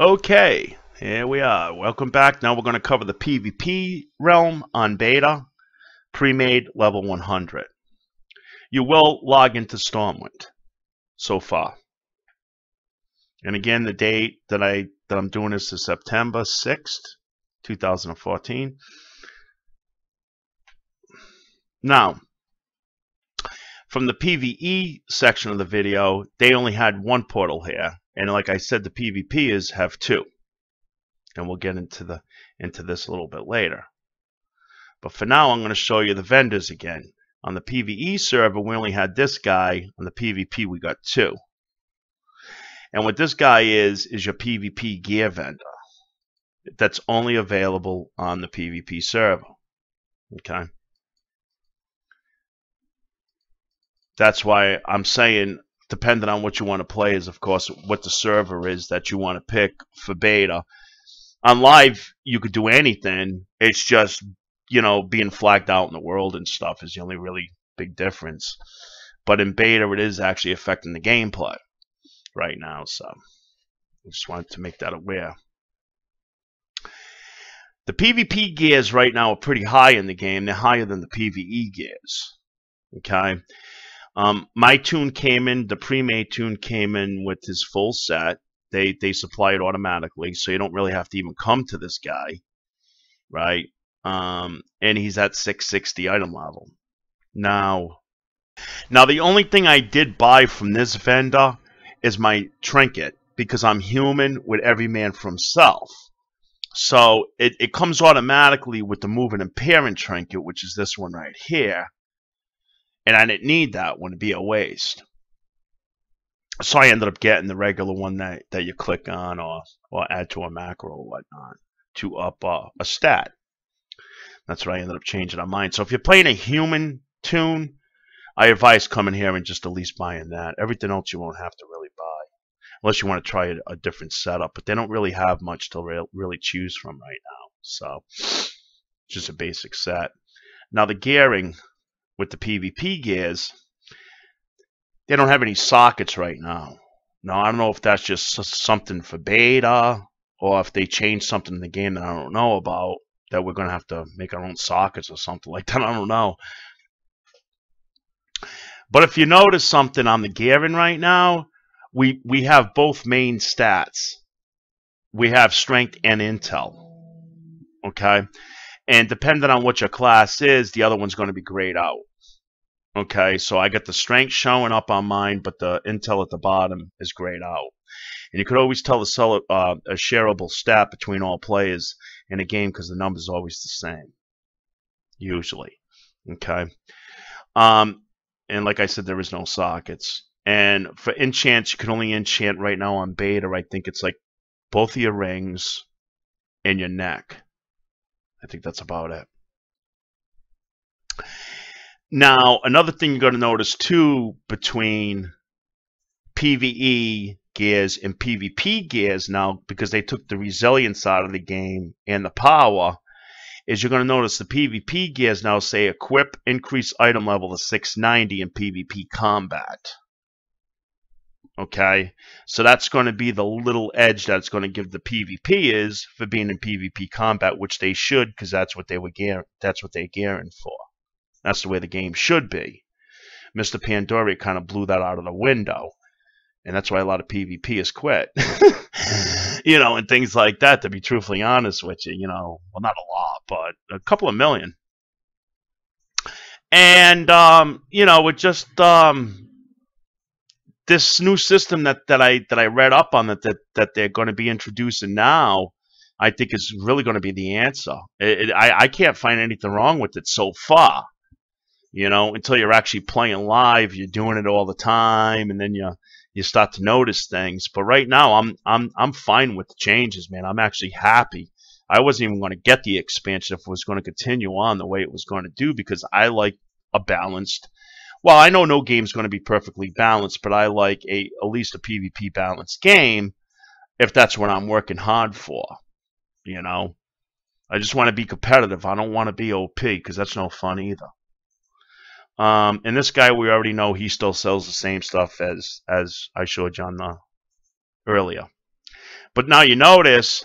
Okay, here we are. Welcome back. Now we're going to cover the PvP realm on beta, pre-made level 100. You will log into Stormwind so far. And again, the date that I'm doing this is September 6th, 2014. Now, from the PvE section of the video, they only had one portal here. And like I said, the PvPers have two. And we'll get into this a little bit later. But for now, I'm going to show you the vendors again. On the PvE server, we only had this guy. On the PvP, we got two. And what this guy is your PvP gear vendor. That's only available on the PvP server. Okay? That's why I'm saying, depending on what you want to play, is of course what the server is that you want to pick for beta. On live, you could do anything. It's just, being flagged out in the world and stuff is the only really big difference. But in beta, it is actually affecting the gameplay right now. So I just wanted to make that aware. The PvP gears right now are pretty high in the game. They're higher than the PvE gears. Okay. My tune came in, the pre-made tune came in with his full set. They supply it automatically, so you don't really have to even come to this guy, right? And he's at 660 item level. Now the only thing I did buy from this vendor is my trinket, because I'm human with every man for himself. So it comes automatically with the moving and pairing trinket, which is this one right here. And I didn't need that one to be a waste. So I ended up getting the regular one that you click on or add to a macro or whatnot to up a stat. That's what I ended up changing on mine. So if you're playing a human tune, I advise coming here and just at least buying that. Everything else you won't have to really buy. Unless you want to try a different setup. But they don't really have much to really choose from right now. So just a basic set. Now the gearing with the PvP gears, they don't have any sockets right now. Now, I don't know if that's just something for beta or if they changed something in the game that I don't know about, that we're going to have to make our own sockets or something like that. I don't know. But if you notice something on the gearing right now, we have both main stats. We have strength and intel. Okay? And depending on what your class is, the other one's going to be grayed out. Okay, so I got the strength showing up on mine, but the intel at the bottom is grayed out. And you could always tell a shareable stat between all players in a game because the number's always the same, usually. Okay, and like I said, there is no sockets. And for enchants, you can only enchant right now on beta. I think it's like both of your rings and your neck. I think that's about it. Now, another thing you're going to notice, too, between PvE gears and PvP gears now, because they took the resilience out of the game and the power, is you're going to notice the PvP gears now say equip increase item level to 690 in PvP combat. Okay? So that's going to be the little edge that's going to give the PvPers for being in PvP combat, which they should, because that's what they're gearing for. That's the way the game should be. Mr. Pandora kind of blew that out of the window. And that's why a lot of PvP has quit. And things like that, to be truthfully honest with you. Well, not a lot, but a couple of million. And, with just this new system that I read up on that they're going to be introducing now, I think is really going to be the answer. I can't find anything wrong with it so far. Until you're actually playing live, you're doing it all the time, and then you start to notice things. But right now, I'm fine with the changes, man. I'm actually happy. I wasn't even going to get the expansion if it was going to continue on the way it was going to do, because I like a balanced. Well, I know no game's going to be perfectly balanced, but I like at least a PvP balanced game if that's what I'm working hard for. I just want to be competitive. I don't want to be OP, because that's no fun either. And this guy, we already know he still sells the same stuff as I showed you on earlier. But now you notice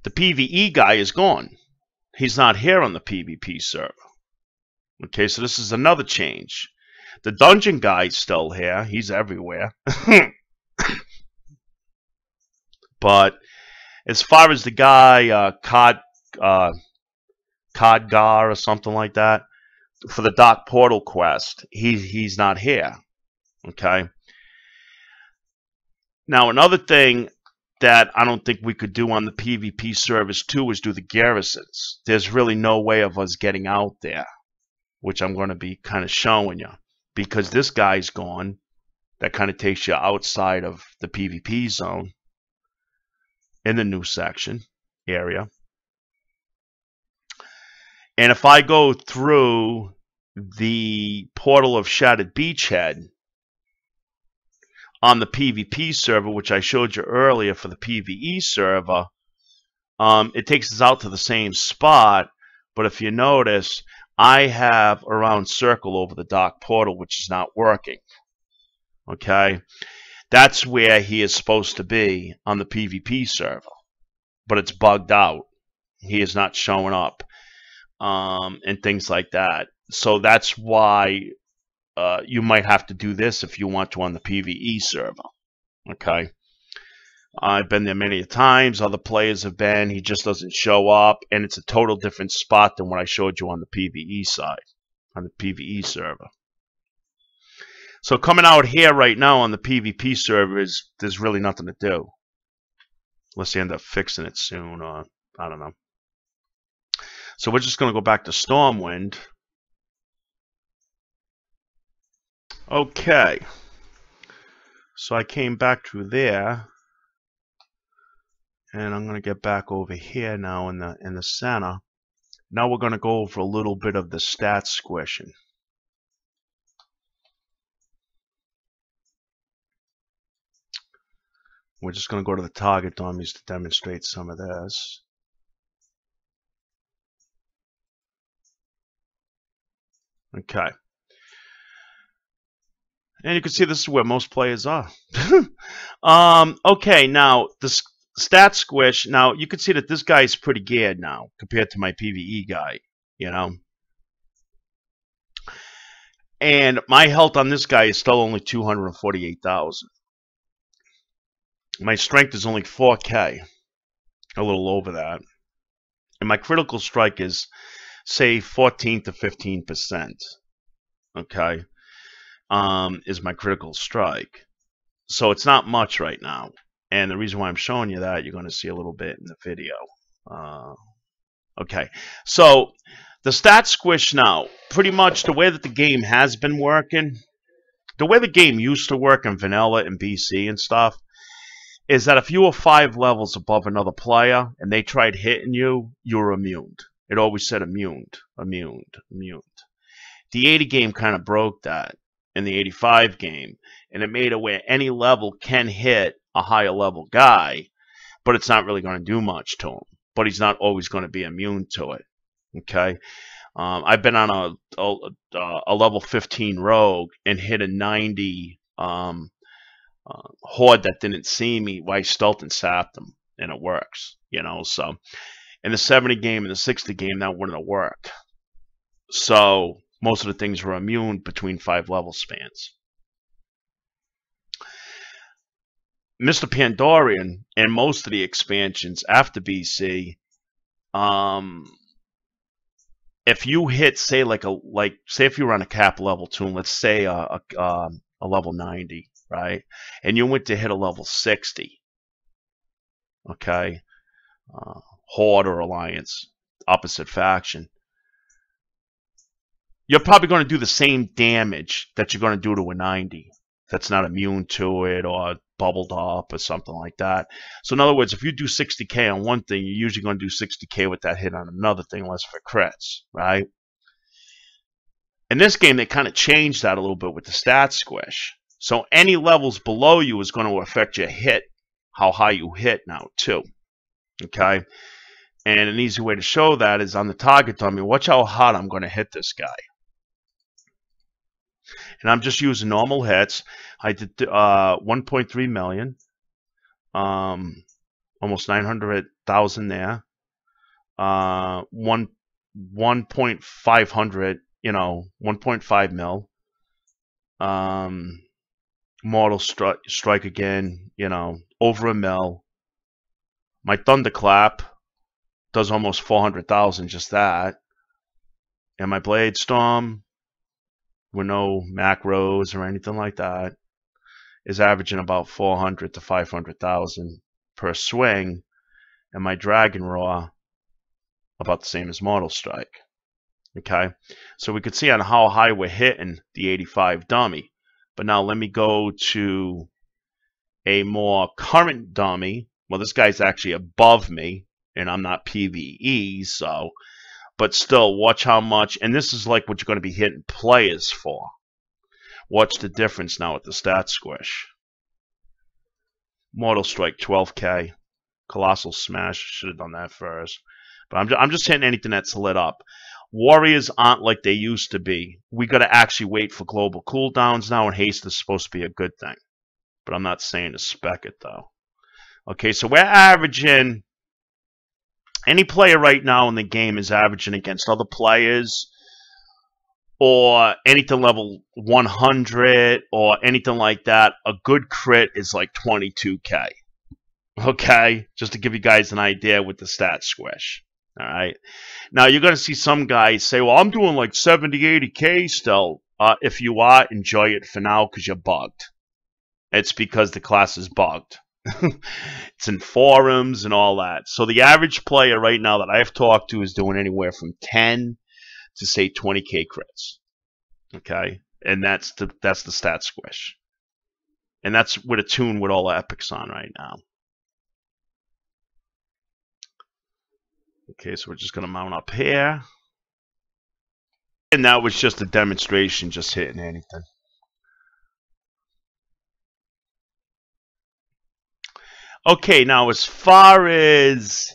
the PvE guy is gone. He's not here on the PvP server. Okay, so this is another change. The dungeon guy's still here. He's everywhere. But as far as the guy, Codgar or something like that, for the Dark Portal quest, he's not here. Okay. Now, another thing that I don't think we could do on the PvP service too is do the Garrisons. There's really no way of us getting out there, which I'm going to be kind of showing you, because this guy's gone. That kind of takes you outside of the PvP zone in the new section area. And if I go through the Portal of Shattered Beachhead on the PvP server, which I showed you earlier for the PvE server, it takes us out to the same spot. But if you notice, I have a round circle over the Dark Portal, which is not working. Okay, that's where he is supposed to be on the PvP server, but it's bugged out. He is not showing up, and things like that. So that's why you might have to do this if you want to on the PvE server. Okay, I've been there many times. Other players have been. He just doesn't show up, and it's a total different spot than what I showed you on the PvE side, on the PvE server. So coming out here right now on the PvP server, there's really nothing to do. Unless they end up fixing it soon, or I don't know. So we're just going to go back to Stormwind. Okay. So I came back through there. And I'm going to get back over here now in the center. Now we're going to go over a little bit of the stat squishing. We're just going to go to the target dummies to demonstrate some of this. Okay. And you can see this is where most players are. Okay, now the stat squish. Now you can see that this guy is pretty geared now compared to my PvE guy, you know. And my health on this guy is still only 248,000. My strength is only 4K, a little over that. And my critical strike is, say, 14 to 15%. Okay, is my critical strike. So it's not much right now. And the reason why I'm showing you that, you're going to see a little bit in the video. Okay, so the stat squish now, pretty much the way that the game has been working, the way the game used to work in vanilla and BC and stuff, is that if you were 5 levels above another player and they tried hitting you, you were immune. It always said immune. The 80 game kind of broke that in the 85 game, and it made it where any level can hit a higher level guy, but it's not really going to do much to him. But he's not always going to be immune to it. Okay, I've been on a level 15 rogue and hit a 90 horde that didn't see me. Why stealth and sapped them, and it works, you know. So in the 70 game and the 60 game, that wouldn't have worked. So most of the things were immune between 5 level spans. Mr. Pandorian and most of the expansions after BC, if you hit, say, say if you were on a cap level 2, let's say a level 90, right, and you went to hit a level 60, okay, Horde or Alliance, opposite faction, you're probably going to do the same damage that you're going to do to a 90 that's not immune to it or bubbled up or something like that. So in other words, if you do 60k on one thing, you're usually going to do 60k with that hit on another thing, unless for crits, right? In this game, they kind of changed that a little bit with the stat squish. So any levels below you is going to affect your hit, how high you hit now too. Okay? And an easy way to show that is on the target dummy. Watch how hard I'm going to hit this guy. And I'm just using normal hits. I did 1.3 million. almost 900,000 there. 1.500, 1.5 mil. Mortal strike again, over a mil. My thunderclap does almost 400,000, just that. And my blade storm, with no macros or anything like that, is averaging about 400 to 500,000 per swing. And my dragon roar, about the same as mortal strike. Okay, so we could see on how high we're hitting the 85 dummy. But now let me go to a more current dummy. Well, this guy's actually above me, and I'm not PvE, so, but still, watch how much, and this is like what you're going to be hitting players for. Watch the difference now with the stat squish. Mortal strike, 12k. Colossal smash, should have done that first. But I'm just hitting anything that's lit up. Warriors aren't like they used to be. We got to actually wait for global cooldowns now, and haste is supposed to be a good thing. But I'm not saying to spec it, though. Okay, so we're averaging... Any player right now in the game is averaging against other players, or anything level 100, or anything like that. A good crit is like 22k. Okay? Just to give you guys an idea with the stat squish. All right. Now, you're going to see some guys say, well, I'm doing like 70, 80k still. If you are, enjoy it for now because you're bugged. It's because the class is bugged. It's in forums and all that. So the average player right now that I've talked to is doing anywhere from 10 to, say, 20k crits. Okay? And that's the stat squish. And that's with a tune with all the epics on right now. Okay, so we're just going to mount up here. And that was just a demonstration, just hitting anything. Okay, now as far as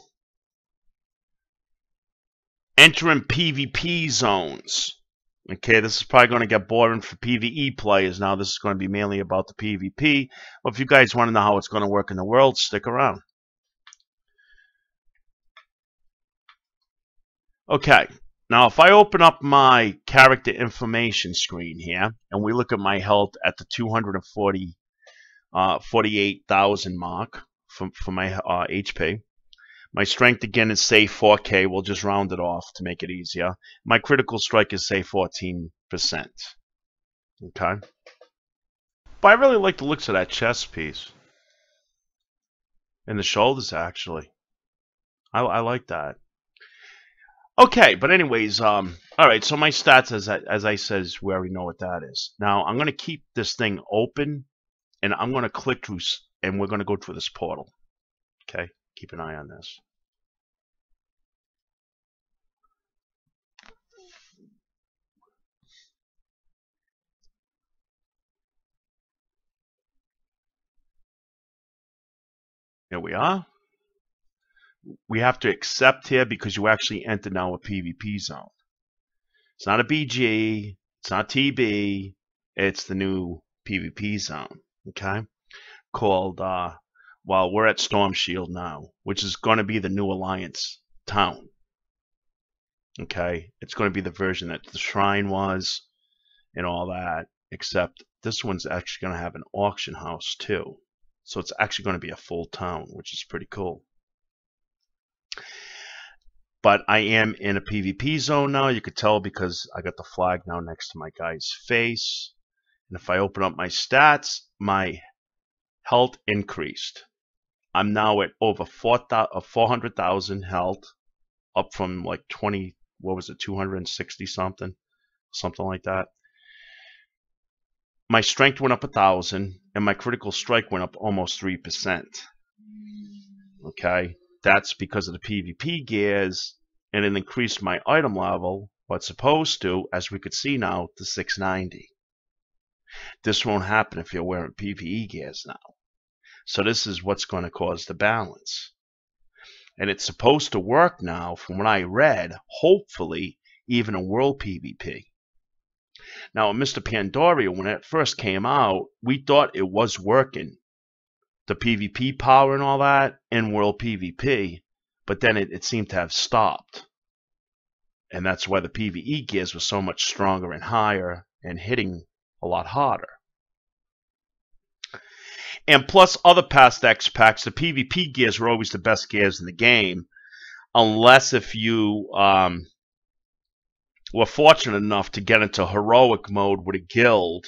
entering PvP zones. Okay, this is probably going to get boring for PvE players. Now, this is going to be mainly about the PvP. But if you guys want to know how it's going to work in the world, stick around. Okay, now if I open up my character information screen here, and we look at my health at the 48,000 mark for my HP. My strength again is, say, 4k. We'll just round it off to make it easier. My critical strike is, say, 14%. Okay? But I really like the looks of that chest piece. And the shoulders, actually. I like that. Okay, but anyways, all right, so my stats, as I said, we already know what that is. Now, I'm going to keep this thing open, and I'm going to click through, and we're going to go through this portal. Okay, keep an eye on this. Here we are. We have to accept here because you actually enter now a PvP zone. It's not a BG, it's not TB, it's the new PvP zone, okay? Called, well, we're at Storm Shield now, which is going to be the new Alliance town. Okay? It's going to be the version that the Shrine was and all that, except this one's actually going to have an auction house too. So it's actually going to be a full town, which is pretty cool. But I am in a PvP zone now. You could tell because I got the flag now next to my guy's face. And if I open up my stats, my health increased. I'm now at over 400,000 health, up from like 20, what was it, 260 something like that. My strength went up 1,000, and my critical strike went up almost 3%. Okay? That's because of the PvP gears, and it increased my item level, what's supposed to, as we could see now, to 690. This won't happen if you're wearing PvE gears now. So this is what's going to cause the balance. And it's supposed to work now, from what I read, hopefully, even in World PvP. Now, Mr. Pandoria, when it first came out, we thought it was working. the PvP power and all that in World PvP, but then it seemed to have stopped. And that's why the PvE gears were so much stronger and higher and hitting a lot harder. And plus other past X packs, the PvP gears were always the best gears in the game, unless if you were fortunate enough to get into heroic mode with a guild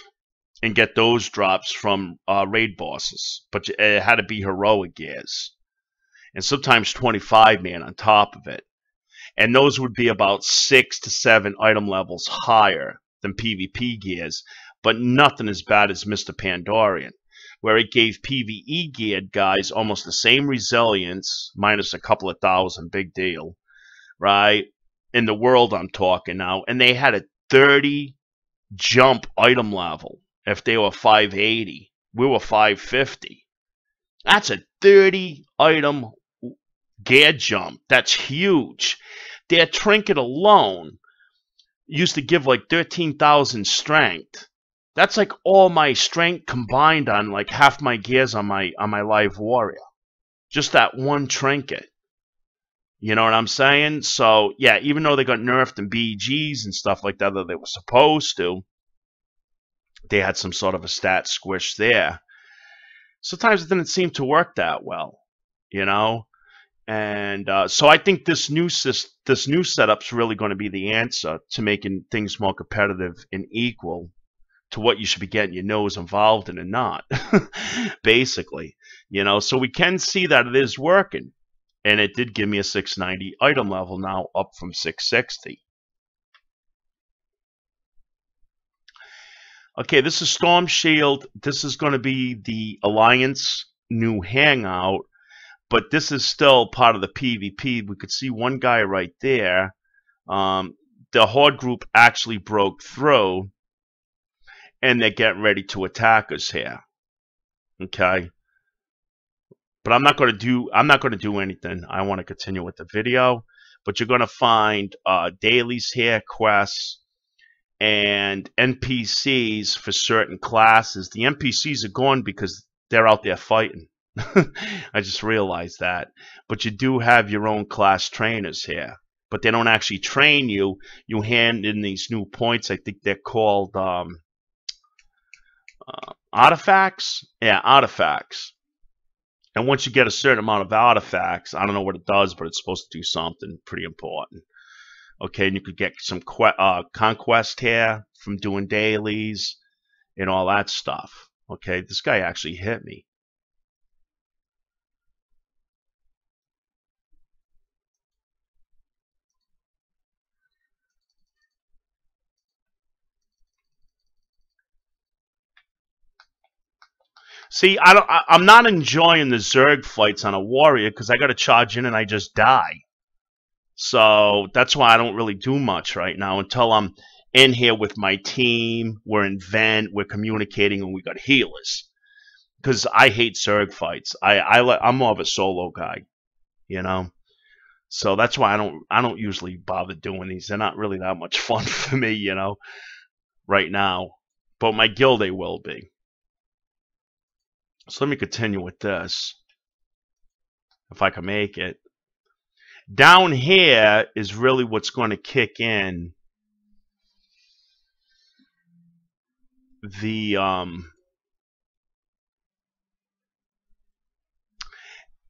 and get those drops from raid bosses. But it had to be heroic gears. And sometimes 25 man on top of it. And those would be about 6 to 7 item levels higher than PvP gears, but nothing as bad as Mr. Pandorian, where it gave PvE geared guys almost the same resilience, minus a couple of thousand, big deal, right? In the world I'm talking now, and they had a 30 jump item level if they were 580. We were 550. That's a 30 item gear jump. That's huge. Their trinket alone used to give like 13,000 strength. That's like all my strength combined on like half my gears on my live warrior. Just that one trinket. You know what I'm saying? So yeah, even though they got nerfed in BGs and stuff like that they were supposed to, they had some sort of a stat squish there. Sometimes it didn't seem to work that well, you know. And so I think this new setup's really going to be the answer to making things more competitive and equal to what you should be getting your nose involved in and not, basically. You know, so we can see that it is working. And it did give me a 690 item level now, up from 660. Okay, this is Storm Shield. This is going to be the Alliance new hangout. But this is still part of the PvP. We could see one guy right there. The Horde group actually broke through. And they're getting ready to attack us here. Okay. But I'm not going to do anything. I want to continue with the video. But you're going to find dailies here, quests, and NPCs for certain classes. The NPCs are gone because they're out there fighting. I just realized that. But you do have your own class trainers here. But they don't actually train you. You hand in these new points. I think they're called artifacts. Yeah, artifacts. And once you get a certain amount of artifacts, I don't know what it does, but it's supposed to do something pretty important. Okay, and you could get some conquest here from doing dailies and all that stuff. Okay, this guy actually hit me. See, I'm not enjoying the Zerg fights on a warrior because I got to charge in and I just die. So that's why I don't really do much right now until I'm in here with my team. We're in vent, we're communicating, and we got healers. Because I hate Zerg fights. I'm more of a solo guy, you know. So that's why I don't usually bother doing these. They're not really that much fun for me, you know, right now. But my guild they will be. So let me continue with this, if I can make it. Down here is really what's going to kick in the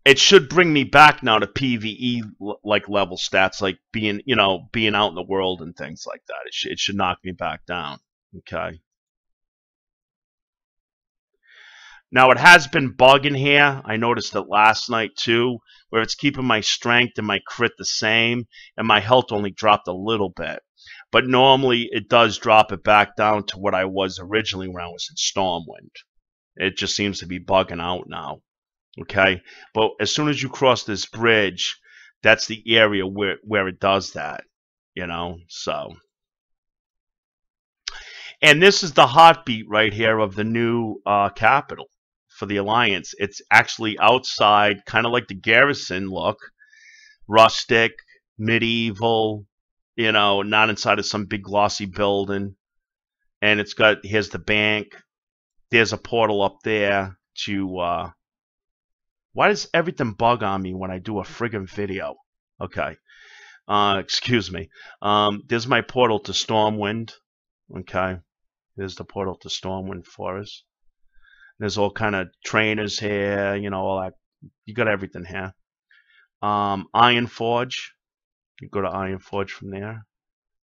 it should bring me back now to PvE like level stats, like being out in the world and things like that. It should knock me back down. Okay. Now, it has been bugging here. I noticed it last night, too, where it's keeping my strength and my crit the same, and my health only dropped a little bit. But normally, it does drop it back down to what I was originally when I was in Stormwind. It just seems to be bugging out now. Okay? But as soon as you cross this bridge, that's the area where it does that. You know? So... And this is the heartbeat right here of the new capital for the Alliance. It's actually outside, kind of like the Garrison look. Rustic, medieval, not inside of some big glossy building. And it's got, here's the bank. There's a portal up there to Why does everything bug on me when I do a friggin' video? Okay. Excuse me. There's my portal to Stormwind. Okay. There's the portal to Stormwind for us. There's all kind of trainers here, you know, all that. You got everything here. Iron Forge. You go to Iron Forge from there.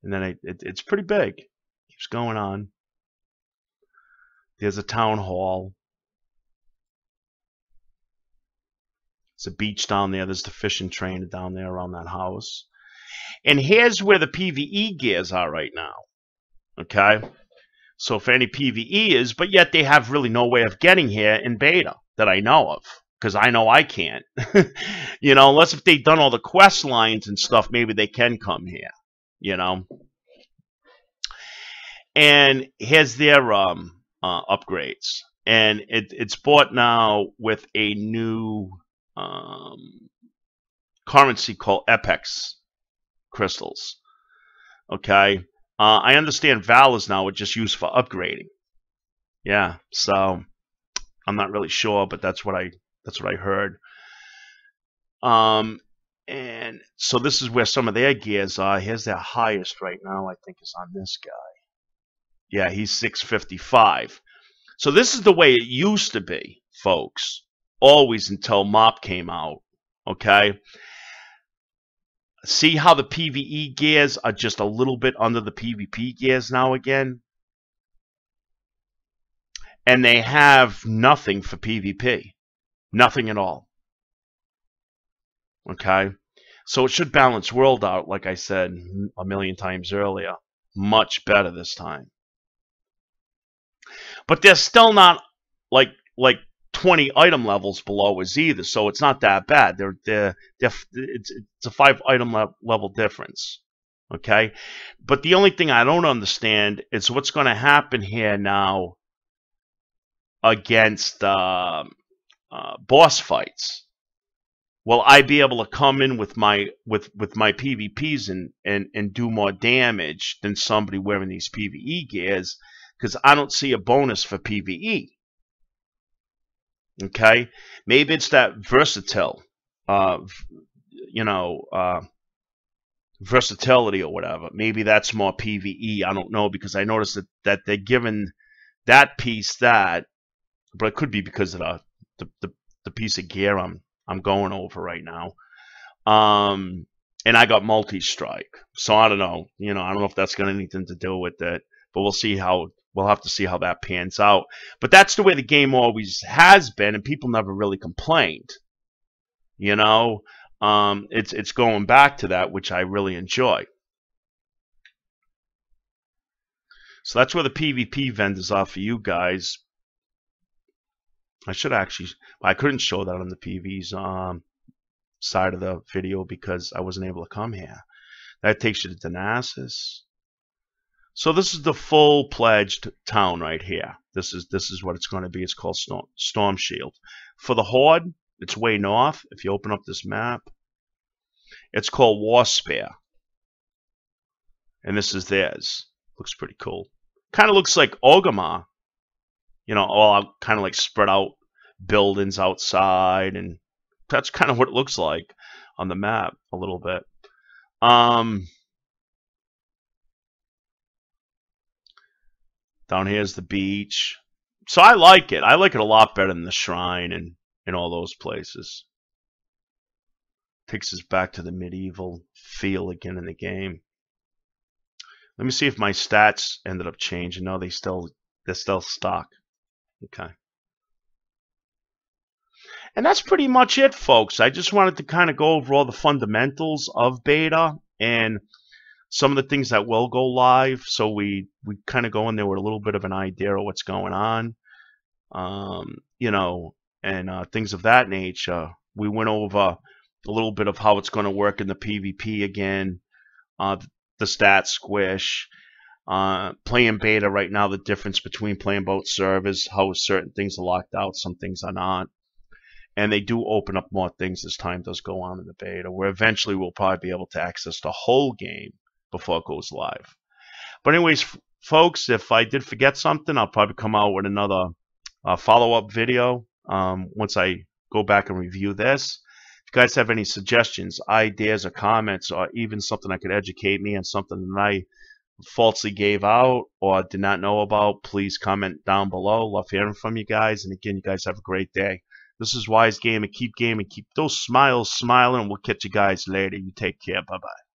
And then it's pretty big. Keeps going on. There's a town hall. There's a beach down there. There's the fishing train down there around that house. And here's where the PvE gears are right now. Okay? So for any PvE is, but yet they have really no way of getting here in beta that I know of. Because I know I can't. You know, unless if they've done all the quest lines and stuff, maybe they can come here. You know? And here's their upgrades. And it's bought now with a new currency called Apex crystals. Okay? I understand Valors now are just used for upgrading. Yeah, so I'm not really sure, but that's what I heard. And so this is where some of their gears are. Here's their highest right now, I think, is on this guy. Yeah, he's 655. So this is the way it used to be, folks. Always until MOP came out. Okay? See how the PvE gears are just a little bit under the PvP gears now again? And they have nothing for PvP. Nothing at all. Okay? So it should balance world out, like I said a million times earlier. Much better this time. But they're still not like 20 item levels below us either, so it's not that bad. It's a 5 item level difference. Okay? But the only thing I don't understand is what's going to happen here now against boss fights. Will I be able to come in with my PvPs and do more damage than somebody wearing these PvE gears? Because I don't see a bonus for PvE. Okay? Maybe it's that versatile, versatility or whatever. Maybe that's more PvE. I don't know, because I noticed that they're giving that piece that, but it could be because of the piece of gear I'm going over right now. And I got multi-strike, so I don't know. You know, I don't know if that's got anything to do with it, but we'll have to see how that pans out. But that's the way the game always has been, and people never really complained. You know, it's going back to that, which I really enjoy. So that's where the PvP vendors are for you guys. I couldn't show that on the PV's side of the video because I wasn't able to come here. That takes you to Danasis. So this is the full-pledged town right here. This is what it's going to be. It's called Storm Shield. For the Horde, it's way north. If you open up this map, it's called War Spear. And this is theirs. Looks pretty cool. Kind of looks like Orgrimmar. You know, all kind of like spread out buildings outside, and that's kind of what it looks like on the map a little bit. Down here's the beach. So I like it. I like it a lot better than the shrine and all those places. Takes us back to the medieval feel again in the game. Let me see if my stats ended up changing. No, they're still stuck. Okay. And that's pretty much it, folks. I just wanted to kind of go over all the fundamentals of beta and some of the things that will go live, so we kind of go in there with a little bit of an idea of what's going on, you know, and things of that nature. We went over a little bit of how it's going to work in the PvP again, the stat squish, playing beta right now, the difference between playing both servers, how certain things are locked out, some things are not. And they do open up more things as time does go on in the beta, where eventually we'll probably be able to access the whole game before it goes live. But anyways, folks, if I did forget something, I'll probably come out with another follow-up video once I go back and review this. If you guys have any suggestions, ideas, or comments, or even something that could educate me on something that I falsely gave out or did not know about, please comment down below. Love hearing from you guys. And again, you guys have a great day. This is Wise Gaming. Keep gaming. Keep those smiles smiling. We'll catch you guys later. You take care. Bye-bye.